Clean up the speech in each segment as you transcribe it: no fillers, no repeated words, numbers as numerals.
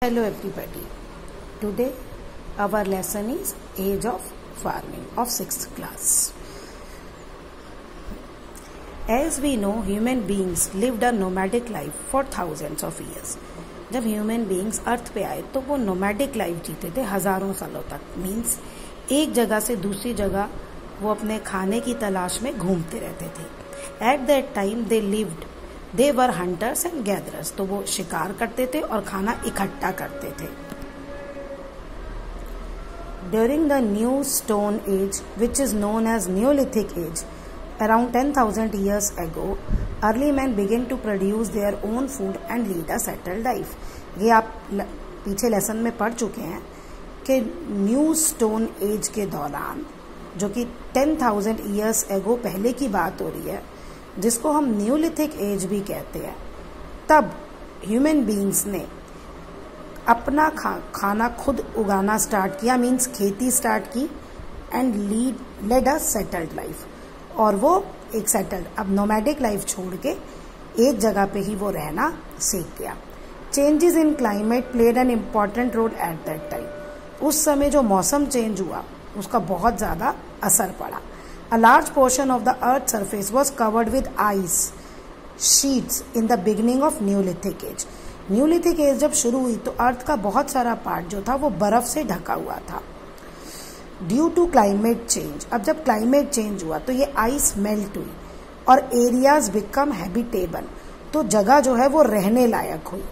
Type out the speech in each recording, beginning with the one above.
Hello everybody. Today our lesson is Age of Farming of 6th class. As we know, human beings lived a nomadic life for thousands of years. जब human beings अर्थ पे आए तो वो nomadic life जीते थे हजारों सालों तक. मीन्स एक जगह से दूसरी जगह वो अपने खाने की तलाश में घूमते रहते थे. Eight that time they were hunters and gatherers. तो वो शिकार करते थे और खाना इकट्ठा करते थे. During the new stone age which is known as neolithic age, around 10,000 years ago, early men began to produce their own food and lead a settled life. ये आप पीछे लेसन में पढ़ चुके हैं कि न्यू स्टोन एज के दौरान, जो कि 10,000 years ago पहले की बात हो रही है, जिसको हम न्यूलिथिक एज भी कहते हैं, तब ह्यूमन बींग्स ने अपना खाना खुद उगाना स्टार्ट किया. मीन्स खेती स्टार्ट की and led a settled life. और वो एक सेटल्ड, अब नोमैडिक लाइफ छोड़ के एक जगह पे ही वो रहना सीख गया. Changes in climate played an important role at that time. उस समय जो मौसम चेंज हुआ उसका बहुत ज्यादा असर पड़ा. A large portion of the earth surface was covered with ice sheets in the beginning of neolithic age. Neolithic as जब शुरू हुई तो अर्थ का बहुत सारा पार्ट जो था वो बर्फ से ढका हुआ था. ड्यू टू क्लाइमेट चेंज, अब जब क्लाइमेट चेंज हुआ तो ये आइस मेल्ट हुई और एरियाज बिकम हैबिटेबल. तो जगह जो है वो रहने लायक हुई.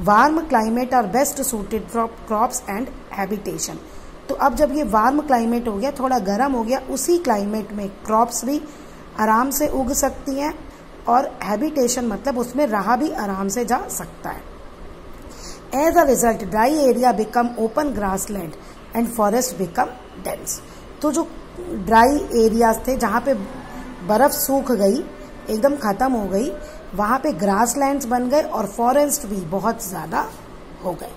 Warm climate are best suited for crops and habitation. तो अब जब ये वार्म क्लाइमेट हो गया, थोड़ा गर्म हो गया, उसी क्लाइमेट में क्रॉप्स भी आराम से उग सकती हैं और हैबिटेशन मतलब उसमें रहा भी आराम से जा सकता है. As a result dry area become open grassland and forest become dense. तो जो ड्राई एरियाज थे जहां पे बर्फ सूख गई, एकदम खत्म हो गई, वहां पे ग्रासलैंड्स बन गए और फॉरेस्ट भी बहुत ज्यादा हो गए.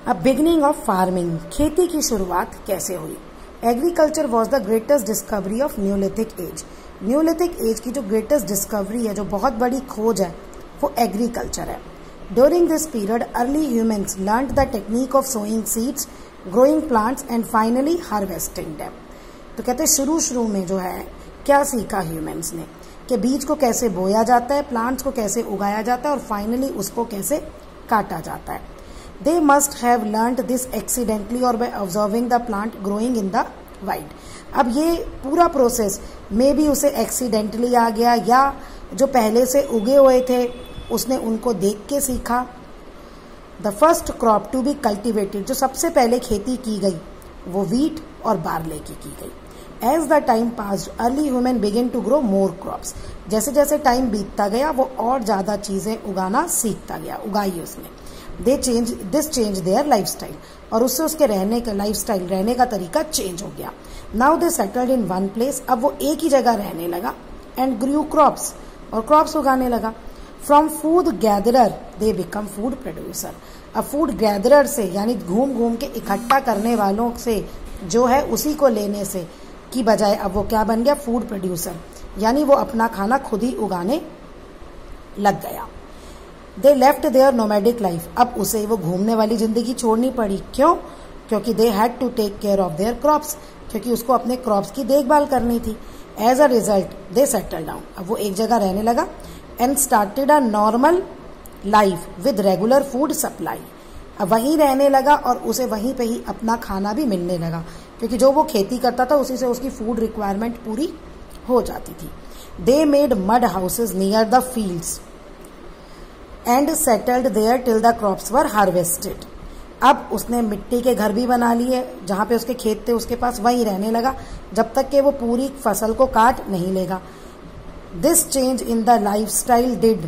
अब बिगिनिंग ऑफ फार्मिंग, खेती की शुरुआत कैसे हुई. Agriculture was the greatest discovery of neolithic age. Neolithic as की जो ग्रेटेस्ट डिस्कवरी है, जो बहुत बड़ी खोज है, वो एग्रीकल्चर है. During this period early humans learned the technique of sowing seeds, growing plants and finally harvesting them. तो कहते हैं शुरू में जो है क्या सीखा ह्यूमन्स ने, कि बीज को कैसे बोया जाता है, प्लांट्स को कैसे उगाया जाता है और फाइनली उसको कैसे काटा जाता है. They must have learned this accidentally और by observing the plant growing in the wild. अब ये पूरा प्रोसेस मे बी उसे एक्सीडेंटली आ गया या जो पहले से उगे हुए थे उसने उनको देख के सीखा. The first crop to be cultivated, जो सबसे पहले खेती की गई वो वीट और बार्ले की गई. As the time passed early human begin to grow more crops. जैसे जैसे टाइम बीतता गया वो और ज्यादा चीजें उगाना सीखता गया, उगाई उसने. दिस चेंज देयर लाइफस्टाइल, और उससे उसके रहने का लाइफस्टाइल, रहने का तरीका चेंज हो गया. Now they settled in one place. अब वो एक ही जगह रहने लगा. एंड ग्रू क्रॉप्स, और क्रॉप्स उगाने लगा. From food gatherer they become food producer. अब फूड गैदरर से यानी घूम घूम के इकट्ठा करने वालों से जो है उसी को लेने से की बजाय अब वो क्या बन गया, फूड प्रोड्यूसर, यानी वो अपना खाना खुद ही उगाने लग गया. They left their nomadic life. अब उसे वो घूमने वाली जिंदगी छोड़नी पड़ी. क्यों? क्योंकि they had to take care of their crops, क्योंकि उसको अपने क्रॉप्स की देखभाल करनी थी. As a result they settle down. अब वो एक जगह रहने लगा and started a normal life with regular food supply. अब वहीं रहने लगा और उसे वहीं पे ही अपना खाना भी मिलने लगा, क्योंकि जो वो खेती करता था उसी से उसकी फूड रिक्वायरमेंट पूरी हो जाती थी. They made mud houses near the fields and settled there till the crops were harvested. अब उसने मिट्टी के घर भी बना लिए, जहां पे उसके खेत थे उसके पास, वहीं रहने लगा जब तक कि वो पूरी फसल को काट नहीं लेगा. This change in the life style did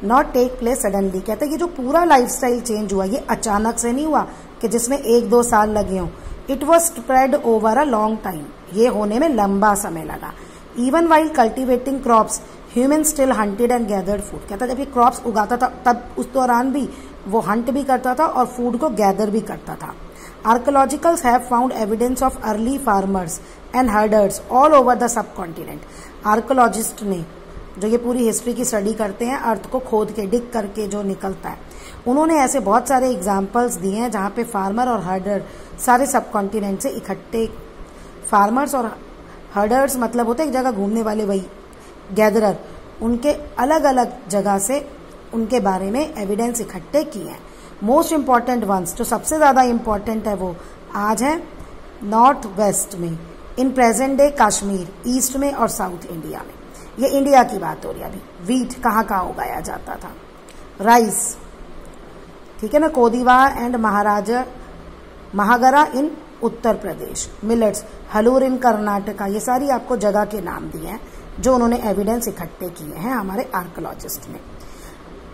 not take place suddenly. कहते हैं कि जो पूरा लाइफस्टाइल चेंज हुआ ये अचानक से नहीं हुआ कि जिसमें 1-2 साल लगे हों. It was spread over a long time. ये होने में लंबा समय लगा. Even while cultivating crops human still hunted and gathered food. कहता जब ये क्रॉप्स उगाता था तब उस दौरान भी वो हंट भी करता था और फूड को गैदर भी करता था. Archaeologists have found evidence of early farmers and herders all over the subcontinent. Archaeologist ने जो ये पूरी हिस्ट्री की स्टडी करते हैं, अर्थ को खोद के डिग करके जो निकलता है, उन्होंने ऐसे बहुत सारे एग्जाम्पल्स दिए हैं जहाँ पे फार्मर और हर्डर सारे सब कॉन्टिनेंट से इकट्ठे, फार्मर्स और हर्डर्स मतलब होते एक जगह घूमने वाले, वही गैदरर, उनके अलग अलग जगह से उनके बारे में एविडेंस इकट्ठे किए हैं। मोस्ट इम्पॉर्टेंट वंस, जो सबसे ज़्यादा इम्पॉर्टेंट है, वो आज है नॉर्थ वेस्ट में, in present day Kashmir, east में और साउथ इंडिया में। ये इंडिया की बात हो रही है अभी। वीट कहाँ कहाँ उगाया जाता था, राइस, ठीक है ना, Koldihwa and Mahagara in Uttar Pradesh, millets, Hallur in Karnataka. ये सारी आपको जगह के नाम दिए हैं जो उन्होंने एविडेंस इकट्ठे किए हैं हमारे आर्कोलॉजिस्ट ने।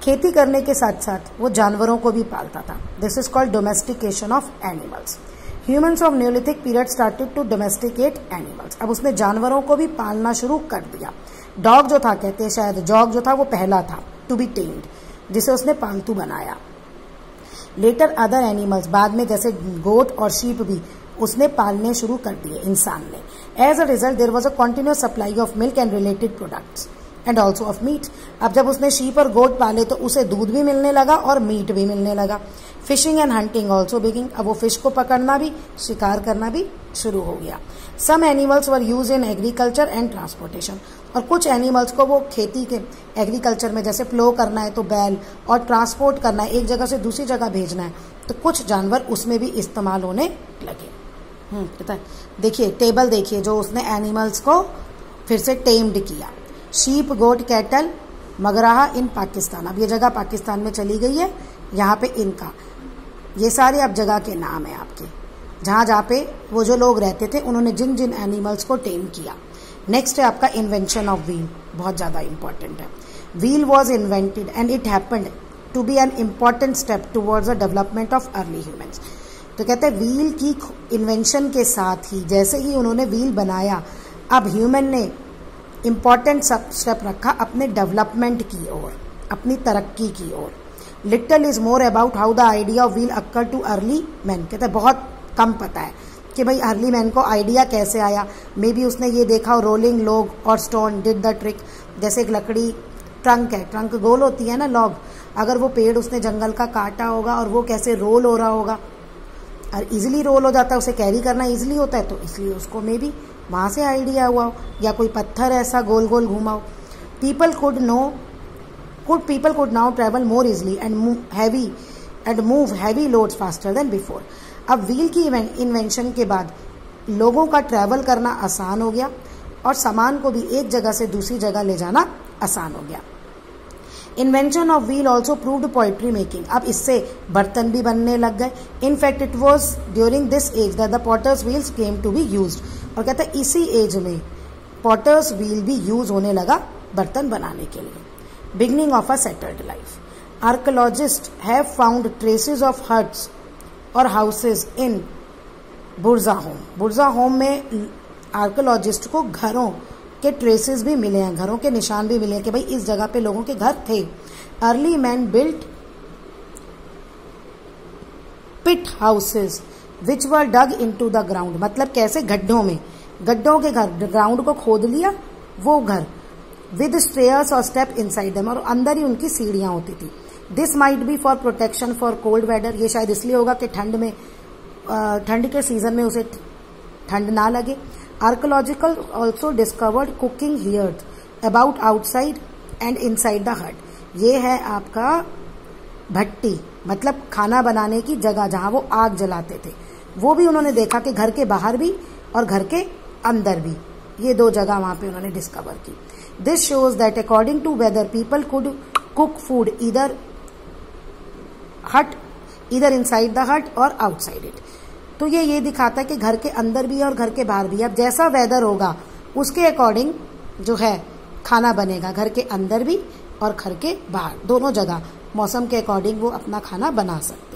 खेती करने के साथ साथ वो जानवरों को भी पालता था। This is called domestication of animals. Humans of neolithic period started to domesticate animals. अब उसने जानवरों को भी पालना शुरू कर दिया। डॉग जो था, कहते हैं शायद डॉग जो था वो पहला था टू बी टेम्ड, जिसे उसने पालतू बनाया। लेटर अदर एनिमल्स, बाद में जैसे गोट और शीप भी उसने पालने शुरू कर दिए इंसान ने। As a result there was a continuous supply of milk and related products and also of meat. अब जब उसने शीप और गोट पाले तो उसे दूध भी मिलने लगा और मीट भी मिलने लगा। Fishing and hunting also begin. अब वो फिश को पकड़ना भी, शिकार करना भी शुरू हो गया। Some animals were use in agriculture and transportation. और कुछ एनिमल्स को वो खेती के एग्रीकल्चर में, जैसे प्लो करना है तो बैल, और ट्रांसपोर्ट करना है, एक जगह से दूसरी जगह भेजना है, तो कुछ जानवर उसमें भी इस्तेमाल होने लगे। पता है, देखिए टेबल देखिए जो उसने एनिमल्स को फिर से टेम्ड किया। शीप, गोट, कैटल, मगराहा इन पाकिस्तान। अब ये जगह पाकिस्तान में चली गई है, यहाँ पे इनका, ये सारे अब जगह के नाम है आपके, जहाँ पे वो जो लोग रहते थे उन्होंने जिन जिन एनिमल्स को टेम किया। नेक्स्ट है आपका इन्वेंशन ऑफ व्हील, बहुत ज़्यादा इंपॉर्टेंट है। Wheel was invented and it happened to be an important step towards the development of early humans. तो कहते हैं व्हील की इन्वेंशन के साथ ही, जैसे ही उन्होंने व्हील बनाया, अब ह्यूमन ने इम्पॉर्टेंट स्टेप रखा अपने डेवलपमेंट की ओर, अपनी तरक्की की ओर। Little is more about how the idea of wheel occur to early man. कहते हैं बहुत कम पता है कि भाई अर्ली मैन को आइडिया कैसे आया। मे बी उसने ये देखा हो रोलिंग लॉग और स्टोन डिड द ट्रिक। जैसे एक लकड़ी ट्रंक है, ट्रंक गोल होती है ना लॉग, अगर वो पेड़ उसने जंगल का काटा होगा और वो कैसे रोल हो रहा होगा, और इजीली रोल हो जाता है, उसे कैरी करना इजीली होता है, तो इसलिए उसको मे बी वहाँ से आइडिया हुआ हो। या कोई पत्थर ऐसा गोल गोल घूमा हो। People could now travel more easily and move heavy loads faster than before. अब व्हील की इन्वेंशन के बाद लोगों का ट्रैवल करना आसान हो गया और सामान को भी एक जगह से दूसरी जगह ले जाना आसान हो गया। Invention of wheel also proved pottery making. अब इससे बर्तन भी बनने लग गए। In fact it was during this age that the potters wheels came to be used. और कहते हैं इसी एज में पॉटर्स व्हील भी यूज होने लगा बर्तन बनाने के लिए। Beginning of a settled life. Archaeologist have found traces of huts और हाउसेस इन बुर्जा होम। बुर्जा होम में आर्कोलॉजिस्ट को घरों के ट्रेसेस भी मिले हैं, घरों के निशान भी मिले हैं कि भाई इस जगह पे लोगों के घर थे। Early man built pit houses which were dug into the ground. मतलब कैसे, गड्ढों के घर, ग्राउंड को खोद लिया वो घर, विद स्टेयर्स और स्टेप इनसाइड देम, और अंदर ही उनकी सीढ़ियां होती थी। This might be for protection for cold weather. ये शायद इसलिए होगा कि ठंड के सीजन में उसे ठंड ना लगे। Archaeological also discovered cooking hearths about outside and inside the hut. ये है आपका भट्टी, मतलब खाना बनाने की जगह जहां वो आग जलाते थे, वो भी उन्होंने देखा कि घर के बाहर भी और घर के अंदर भी, ये दो जगह वहां पे उन्होंने डिस्कवर की। This shows that according to weather people could cook food either inside the hut or outside it. तो ये दिखाता है कि घर के अंदर भी और घर के बाहर भी, अब जैसा वेदर होगा उसके अकॉर्डिंग जो है खाना बनेगा, घर के अंदर भी और घर के बाहर दोनों जगह मौसम के अकॉर्डिंग वो अपना खाना बना सकते हैं।